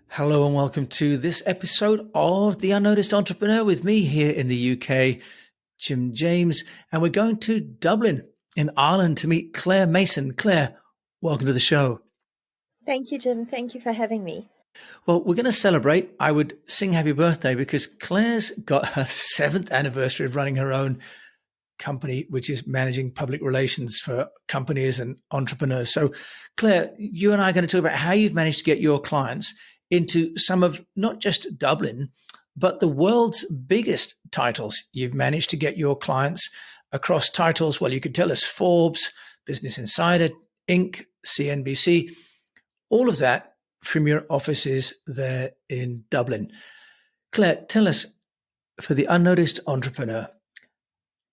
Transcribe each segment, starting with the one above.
Hello and welcome to this episode of The Unnoticed Entrepreneur with me here in the UK, Jim James, and we're going to Dublin in Ireland to meet Claire Mason. Claire, welcome to the show. Thank you, Jim. Thank you for having me. Well, we're going to celebrate. I would sing happy birthday because Claire's got her 7th anniversary of running her own company, which is managing public relations for companies and entrepreneurs. So, Claire, you and I are going to talk about how you've managed to get your clients into some of not just Dublin, but the world's biggest titles. You've managed to get your clients across titles. Well, you could tell us Forbes, Business Insider, Inc., CNBC, all of that from your offices there in Dublin. Claire, tell us, for the unnoticed entrepreneur,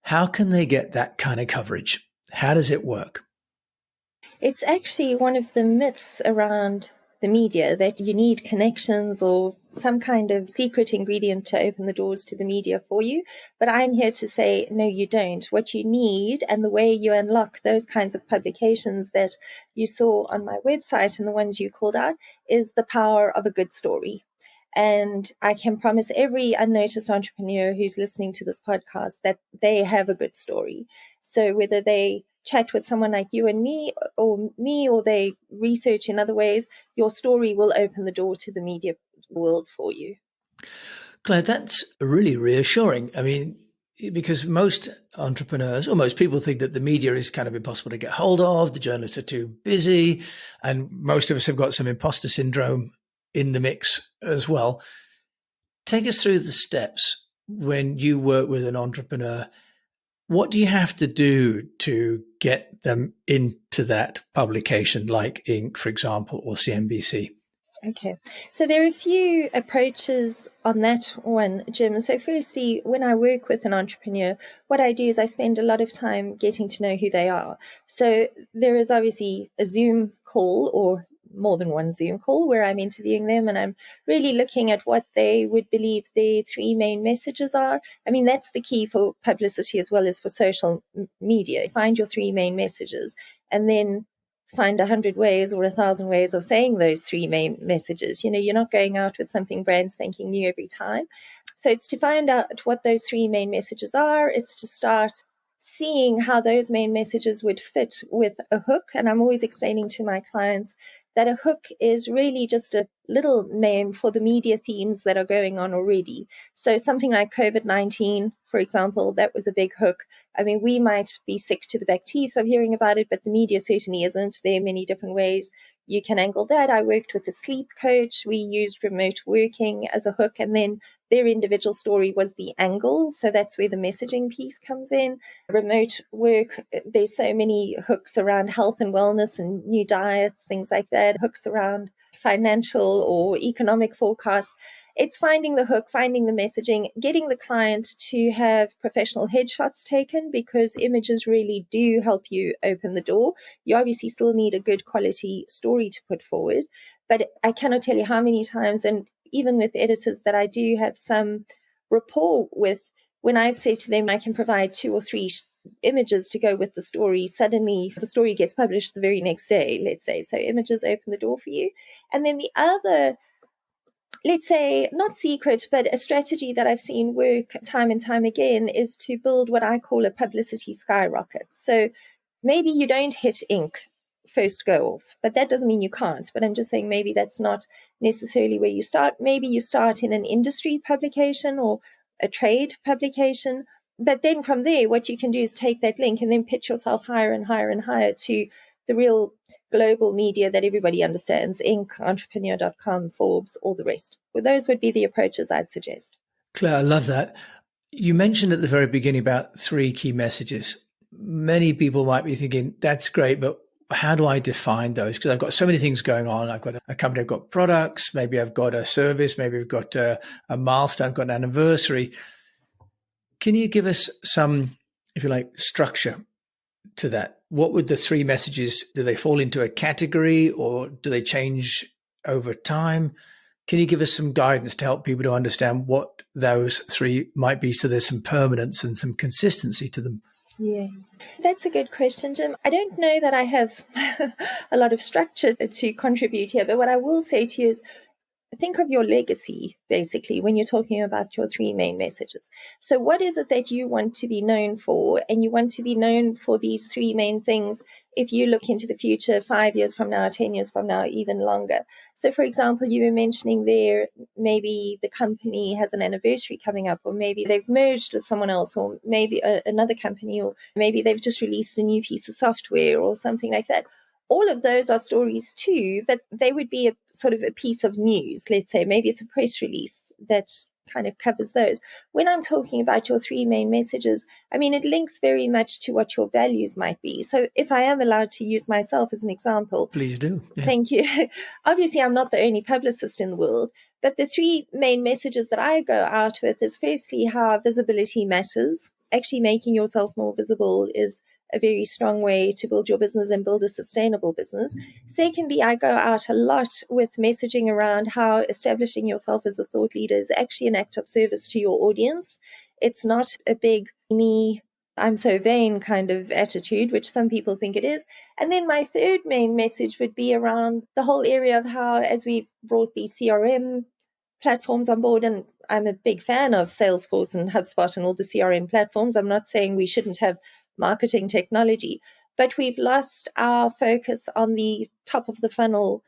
how can they get that kind of coverage? How does it work? It's actually one of the myths around the media that you need connections or some kind of secret ingredient to open the doors to the media for you. But I'm here to say, no, you don't. What you need and the way you unlock those kinds of publications that you saw on my website and the ones you called out is the power of a good story. And I can promise every unnoticed entrepreneur who's listening to this podcast that they have a good story. So whether they chat with someone like you and me, or they research in other ways, your story will open the door to the media world for you. Claire, that's really reassuring. I mean, because most entrepreneurs or most people think that the media is kind of impossible to get hold of, the journalists are too busy, and most of us have got some imposter syndrome in the mix as well. Take us through the steps when you work with an entrepreneur. What do you have to do to get them into that publication like Inc., for example, or CNBC? Okay, so there are a few approaches on that one, Jim. So firstly, when I work with an entrepreneur, what I do is I spend a lot of time getting to know who they are. So there is obviously a Zoom call or more than one Zoom call where I'm interviewing them and I'm really looking at what they would believe their three main messages are. I mean, that's the key for publicity as well as for social media. Find your three main messages and then find 100 ways or 1,000 ways of saying those three main messages. You know, you're not going out with something brand spanking new every time. So it's to find out what those three main messages are. It's to start seeing how those main messages would fit with a hook. And I'm always explaining to my clients that a hook is really just a little name for the media themes that are going on already. So something like COVID-19, for example, that was a big hook. I mean, we might be sick to the back teeth of hearing about it, but the media certainly isn't. There are many different ways you can angle that. I worked with a sleep coach. We used remote working as a hook, and then their individual story was the angle. So that's where the messaging piece comes in. Remote work, there's so many hooks around health and wellness and new diets, things like that, hooks around financial or economic forecast. It's finding the hook, finding the messaging, getting the client to have professional headshots taken because images really do help you open the door. You obviously still need a good quality story to put forward, but I cannot tell you how many times, and even with editors that I do have some rapport with, when I've said to them I can provide 2 or 3 images to go with the story, suddenly the story gets published the very next day, let's say. So images open the door for you. And then the other, let's say, not secret, but a strategy that I've seen work time and time again is to build what I call a publicity skyrocket. So maybe you don't hit Inc. first go off, but that doesn't mean you can't. But I'm just saying maybe that's not necessarily where you start. Maybe you start in an industry publication or a trade publication. But then from there, what you can do is take that link and then pitch yourself higher and higher and higher to the real global media that everybody understands, Inc., entrepreneur.com, Forbes, all the rest. Well, those would be the approaches I'd suggest. Claire, I love that. You mentioned at the very beginning about 3 key messages. Many people might be thinking, that's great, but how do I define those? Because I've got so many things going on. I've got a company, I've got products, maybe I've got a service, maybe I've got a milestone, I've got an anniversary. Can you give us some, if you like, structure to that? What would the 3 messages, do they fall into a category or do they change over time? Can you give us some guidance to help people to understand what those 3 might be so there's some permanence and some consistency to them? Yeah, that's a good question, Jim. I don't know that I have a lot of structure to contribute here, but what I will say to you is think of your legacy, basically, when you're talking about your three main messages. So what is it that you want to be known for? And you want to be known for these three main things if you look into the future 5 years from now, 10 years from now, even longer. So, for example, you were mentioning there, maybe the company has an anniversary coming up, or maybe they've merged with someone else, or maybe another company, or maybe they've just released a new piece of software or something like that. All of those are stories too, but they would be a sort of a piece of news. Let's say maybe it's a press release that kind of covers those. When I'm talking about your three main messages, I mean, it links very much to what your values might be. So if I am allowed to use myself as an example. Please do. Yeah. Thank you. Obviously, I'm not the only publicist in the world, but the three main messages that I go out with is firstly how visibility matters. Actually making yourself more visible is a very strong way to build your business and build a sustainable business. Secondly, I go out a lot with messaging around how establishing yourself as a thought leader is actually an act of service to your audience. It's not a big me, I'm so vain kind of attitude, which some people think it is. And then my third main message would be around the whole area of how, as we've brought these CRM platforms on board, and I'm a big fan of Salesforce and HubSpot and all the CRM platforms. I'm not saying we shouldn't have marketing technology, but we've lost our focus on the top of the funnel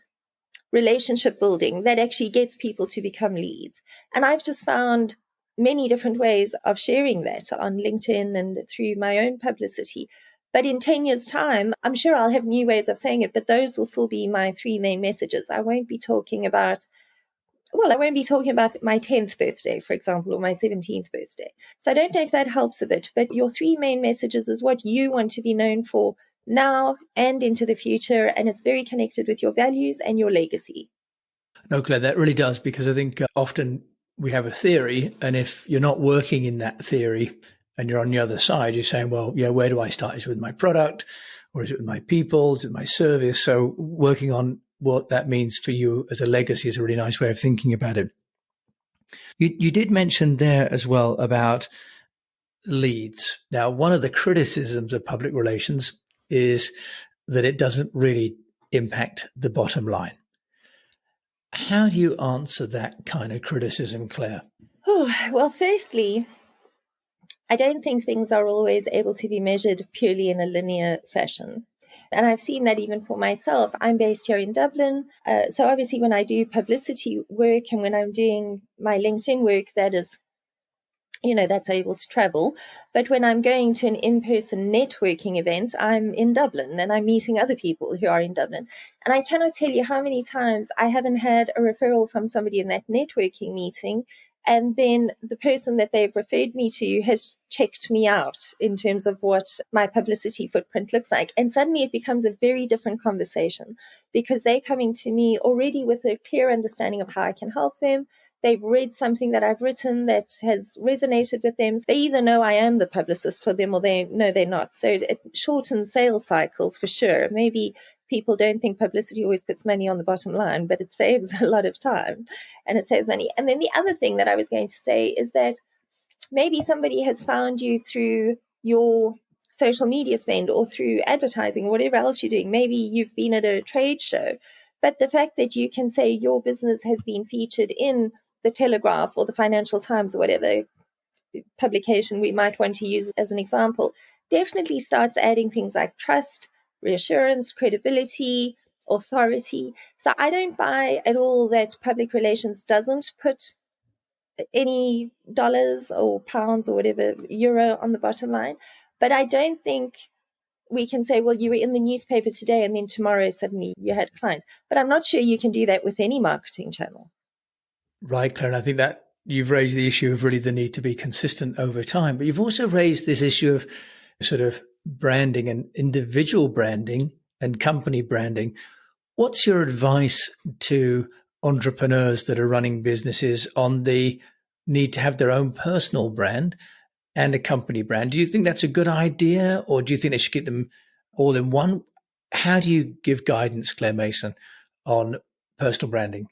relationship building that actually gets people to become leads. And I've just found many different ways of sharing that on LinkedIn and through my own publicity. But in 10 years' time, I'm sure I'll have new ways of saying it, but those will still be my three main messages. I won't be talking about my 10th birthday, for example, or my 17th birthday. So I don't know if that helps a bit, but your three main messages is what you want to be known for now and into the future, and it's very connected with your values and your legacy. No, Claire, that really does, because I think often we have a theory, and if you're not working in that theory and you're on the other side, you're saying, well, yeah, where do I start? Is it with my product, or is it with my people? Is it my service? So working on what that means for you as a legacy is a really nice way of thinking about it. You did mention there as well about leads. Now, one of the criticisms of public relations is that it doesn't really impact the bottom line. How do you answer that kind of criticism, Claire? Well, firstly, I don't think things are always able to be measured purely in a linear fashion. And I've seen that even for myself. I'm based here in Dublin. So obviously when I do publicity work and when I'm doing my LinkedIn work, that is, that's able to travel. But when I'm going to an in-person networking event, I'm in Dublin and I'm meeting other people who are in Dublin. And I cannot tell you how many times I haven't had a referral from somebody in that networking meeting, and then the person that they've referred me to has checked me out in terms of what my publicity footprint looks like. And suddenly it becomes a very different conversation because they're coming to me already with a clear understanding of how I can help them. They've read something that I've written that has resonated with them. They either know I am the publicist for them or they know they're not. So it shortens sales cycles for sure. Maybe people don't think publicity always puts money on the bottom line, but it saves a lot of time and it saves money. And then the other thing that I was going to say is that maybe somebody has found you through your social media spend or through advertising or whatever else you're doing. Maybe you've been at a trade show, but the fact that you can say your business has been featured in the Telegraph or the Financial Times or whatever publication we might want to use as an example, definitely starts adding things like trust, reassurance, credibility, authority. So I don't buy at all that public relations doesn't put any dollars or pounds or whatever, euro on the bottom line. But I don't think we can say, well, you were in the newspaper today and then tomorrow suddenly you had a client. But I'm not sure you can do that with any marketing channel. Right, Claire. And I think that you've raised the issue of really the need to be consistent over time, but you've also raised this issue of sort of branding and individual branding and company branding. What's your advice to entrepreneurs that are running businesses on the need to have their own personal brand and a company brand? Do you think that's a good idea, or do you think they should get them all in one? How do you give guidance, Claire Mason, on personal branding?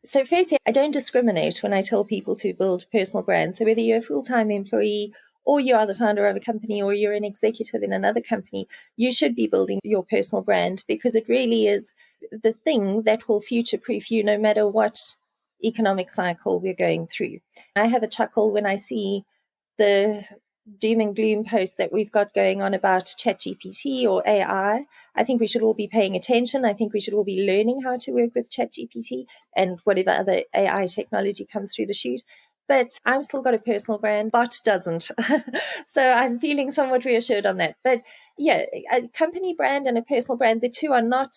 So firstly, I don't discriminate when I tell people to build personal brands. So whether you're a full-time employee or you are the founder of a company or you're an executive in another company, you should be building your personal brand because it really is the thing that will future-proof you no matter what economic cycle we're going through. I have a chuckle when I see the doom and gloom post that we've got going on about ChatGPT or AI. I think we should all be paying attention. I think we should all be learning how to work with ChatGPT and whatever other AI technology comes through the chute. But I've still got a personal brand. Bot doesn't. So I'm feeling somewhat reassured on that. But yeah, a company brand and a personal brand, the two are not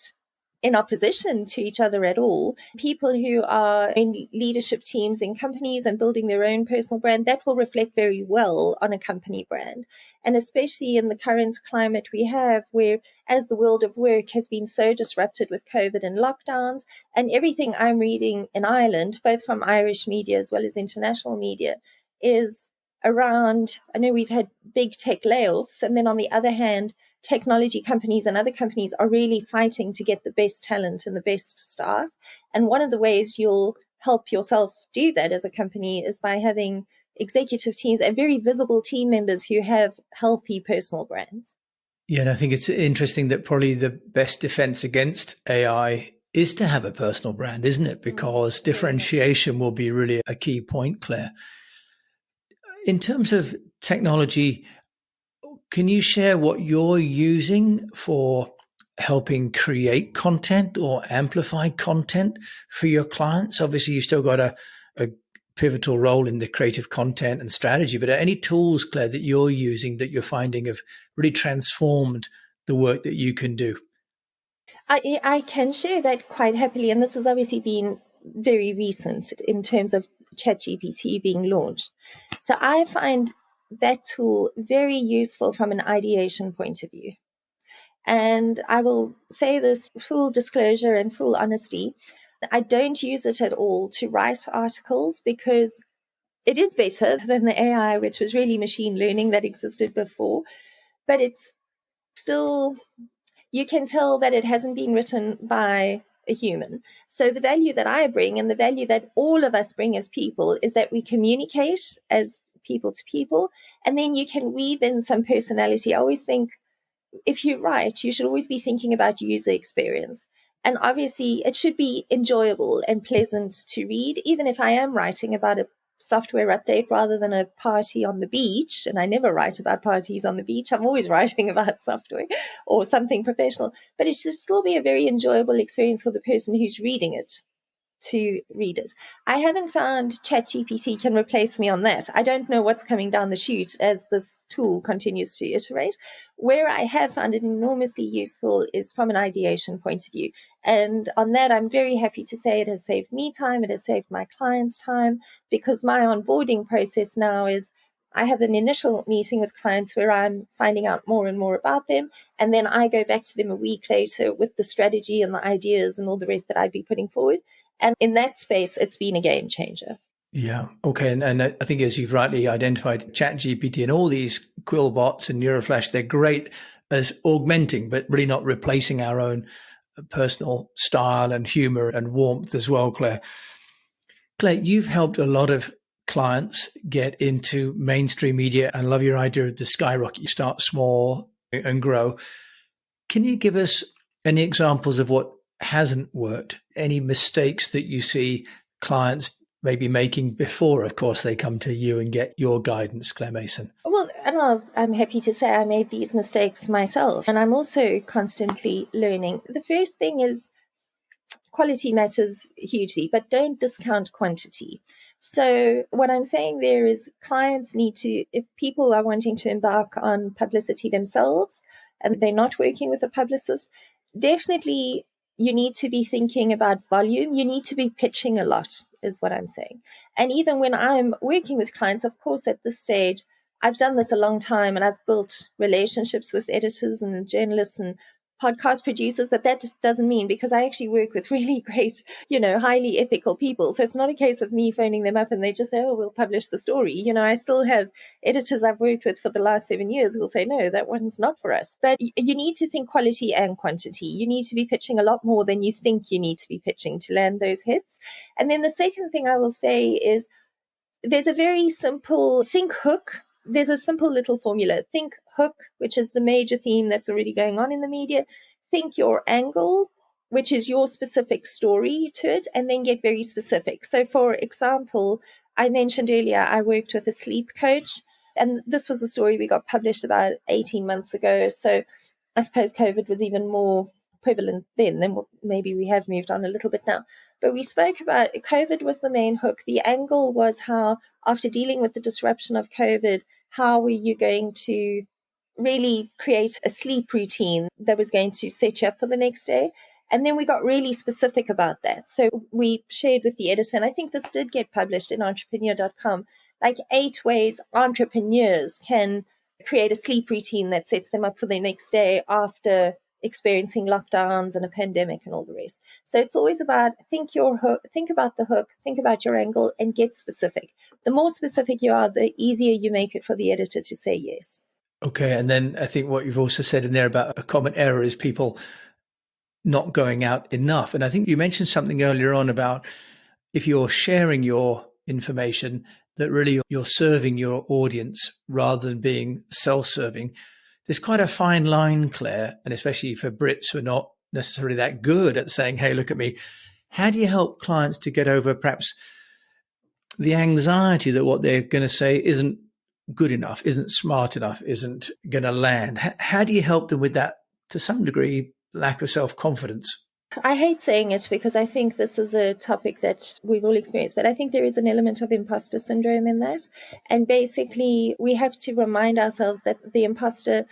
in opposition to each other at all. People who are in leadership teams in companies and building their own personal brand, that will reflect very well on a company brand. And especially in the current climate we have, where as the world of work has been so disrupted with COVID and lockdowns, and everything I'm reading in Ireland, both from Irish media as well as international media, is around, I know we've had big tech layoffs, and then on the other hand, technology companies and other companies are really fighting to get the best talent and the best staff. And one of the ways you'll help yourself do that as a company is by having executive teams and very visible team members who have healthy personal brands. Yeah, and I think it's interesting that probably the best defense against AI is to have a personal brand, isn't it? Because differentiation will be really a key point, Claire. In terms of technology, can you share what you're using for helping create content or amplify content for your clients? Obviously, you've still got a pivotal role in the creative content and strategy, but are any tools, Claire, that you're using that you're finding have really transformed the work that you can do? I can share that quite happily, and this has obviously been very recent in terms of ChatGPT being launched. So I find that tool very useful from an ideation point of view. And I will say this full disclosure and full honesty. I don't use it at all to write articles because it is better than the AI, which was really machine learning that existed before. But it's still, you can tell that it hasn't been written by a human. So the value that I bring and the value that all of us bring as people is that we communicate as people to people, and then you can weave in some personality. I always think if you write, you should always be thinking about user experience. And obviously, it should be enjoyable and pleasant to read, even if I am writing about a software update rather than a party on the beach. And I never write about parties on the beach. I'm always writing about software or something professional. But it should still be a very enjoyable experience for the person who's reading it to read it. I haven't found ChatGPT can replace me on that. I don't know what's coming down the chute as this tool continues to iterate. Where I have found it enormously useful is from an ideation point of view. And on that, I'm very happy to say it has saved me time. It has saved my clients time, because my onboarding process now is I have an initial meeting with clients where I'm finding out more and more about them. And then I go back to them a week later with the strategy and the ideas and all the rest that I'd be putting forward. And in that space, it's been a game changer. Yeah. Okay. And I think, as you've rightly identified, ChatGPT and all these Quill bots and Neuroflash, they're great as augmenting, but really not replacing our own personal style and humor and warmth as well, Claire. Claire, you've helped a lot of clients get into mainstream media, and love your idea of the skyrocket. You start small and grow. Can you give us any examples of what hasn't worked? Any mistakes that you see clients maybe making before, of course, they come to you and get your guidance, Claire Mason? Well, and I'm happy to say I made these mistakes myself, and I'm also constantly learning. The first thing is quality matters hugely, but don't discount quantity. So what I'm saying there is clients need to, if people are wanting to embark on publicity themselves and they're not working with a publicist, definitely you need to be thinking about volume. You need to be pitching a lot, is what I'm saying. And even when I'm working with clients, of course, at this stage, I've done this a long time and I've built relationships with editors and journalists and podcast producers, but that just doesn't mean, because I actually work with really great, highly ethical people. So it's not a case of me phoning them up and they just say, oh, we'll publish the story. I still have editors I've worked with for the last 7 years who will say, no, that one's not for us. But you need to think quality and quantity. You need to be pitching a lot more than you think you need to be pitching to land those hits. And then the second thing I will say is there's a very simple think hook. There's a simple little formula. Think hook, which is the major theme that's already going on in the media. Think your angle, which is your specific story to it, and then get very specific. So, for example, I mentioned earlier I worked with a sleep coach, and this was a story we got published about 18 months ago. So, I suppose COVID was even more prevalent then maybe we have moved on a little bit now. But we spoke about COVID was the main hook. The angle was how, after dealing with the disruption of COVID, how were you going to really create a sleep routine that was going to set you up for the next day? And then we got really specific about that. So we shared with the editor, and I think this did get published in entrepreneur.com, like 8 ways entrepreneurs can create a sleep routine that sets them up for the next day after experiencing lockdowns and a pandemic and all the rest. So it's always about think about the hook, think about your angle, and get specific. The more specific you are, the easier you make it for the editor to say yes. Okay. And then I think what you've also said in there about a common error is people not going out enough. And I think you mentioned something earlier on about if you're sharing your information, that really you're serving your audience rather than being self-serving. There's quite a fine line, Claire, and especially for Brits who are not necessarily that good at saying, hey, look at me. How do you help clients to get over perhaps the anxiety that what they're going to say isn't good enough, isn't smart enough, isn't going to land? How do you help them with that, to some degree, lack of self-confidence? I hate saying it because I think this is a topic that we've all experienced, but I think there is an element of imposter syndrome in that. And basically, we have to remind ourselves that the imposter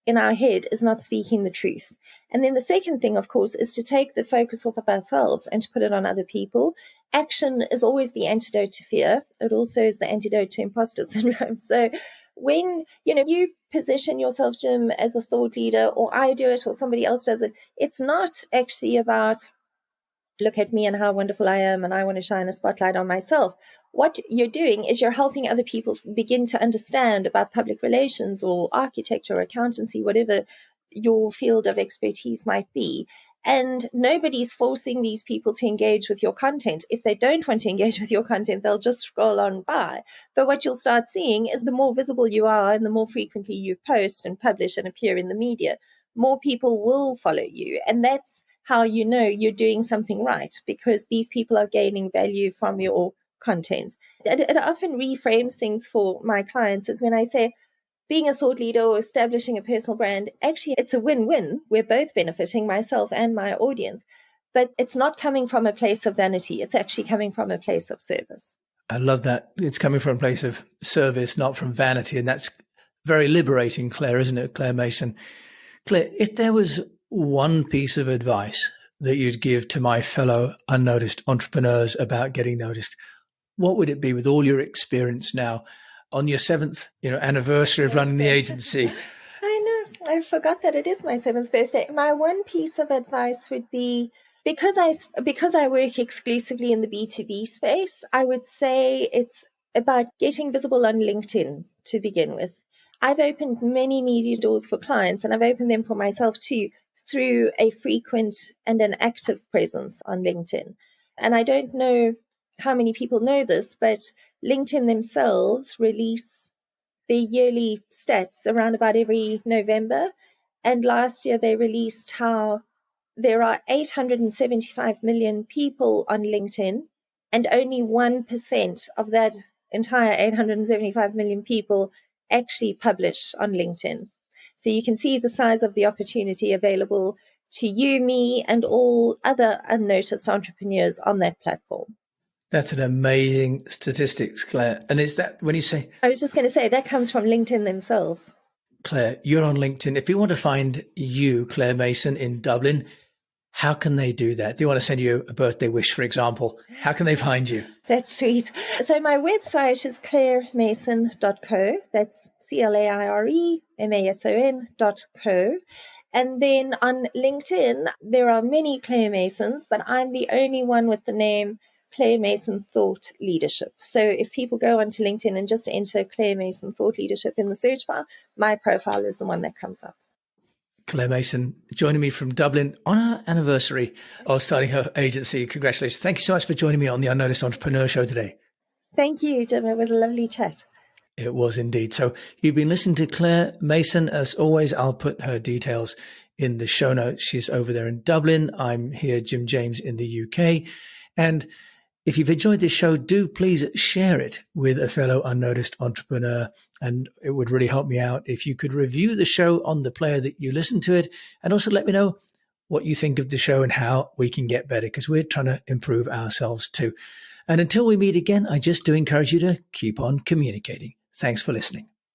in our head is not speaking the truth. And then the second thing, of course, is to take the focus off of ourselves and to put it on other people. Action is always the antidote to fear. It also is the antidote to imposter syndrome. So when you position yourself, Jim, as a thought leader, or I do it or somebody else does it, it's not actually about look at me and how wonderful I am and I want to shine a spotlight on myself. What you're doing is you're helping other people begin to understand about public relations or architecture or accountancy, whatever your field of expertise might be. And nobody's forcing these people to engage with your content. If they don't want to engage with your content, they'll just scroll on by. But what you'll start seeing is the more visible you are and the more frequently you post and publish and appear in the media, more people will follow you. And that's how you know you're doing something right, because these people are gaining value from your content. It often reframes things for my clients is when I say, being a thought leader or establishing a personal brand, actually, it's a win-win. We're both benefiting, myself and my audience. But it's not coming from a place of vanity. It's actually coming from a place of service. I love that. It's coming from a place of service, not from vanity. And that's very liberating, Claire, isn't it, Claire Mason? Claire, if there was one piece of advice that you'd give to my fellow unnoticed entrepreneurs about getting noticed, what would it be with all your experience now? On your 7th, anniversary of running the agency. I know. I forgot that it is my 7th birthday. My one piece of advice would be, because I work exclusively in the B2B space, I would say it's about getting visible on LinkedIn to begin with. I've opened many media doors for clients, and I've opened them for myself too, through a frequent and an active presence on LinkedIn. And I don't know how many people know this, but LinkedIn themselves release their yearly stats around about every November. And last year they released how there are 875 million people on LinkedIn, and only 1% of that entire 875 million people actually publish on LinkedIn. So you can see the size of the opportunity available to you, me, and all other unnoticed entrepreneurs on that platform. That's an amazing statistics, Claire. And is that when you say... I was just going to say that comes from LinkedIn themselves. Claire, you're on LinkedIn. If people want to find you, Claire Mason, in Dublin, how can they do that? If they want to send you a birthday wish, for example, how can they find you? That's sweet. So my website is clairemason.co. That's CLAIREMASON.co. And then on LinkedIn, there are many Claire Masons, but I'm the only one with the name Claire Mason Thought Leadership. So if people go onto LinkedIn and just enter Claire Mason Thought Leadership in the search bar, my profile is the one that comes up. Claire Mason joining me from Dublin on our anniversary of starting her agency. Congratulations. Thank you so much for joining me on the Unnoticed Entrepreneur Show today. Thank you, Jim. It was a lovely chat. It was indeed. So you've been listening to Claire Mason. As always, I'll put her details in the show notes. She's over there in Dublin. I'm here, Jim James, in the UK. And if you've enjoyed this show, do please share it with a fellow unnoticed entrepreneur. And it would really help me out if you could review the show on the player that you listen to it. And also let me know what you think of the show and how we can get better, because we're trying to improve ourselves too. And until we meet again, I just do encourage you to keep on communicating. Thanks for listening.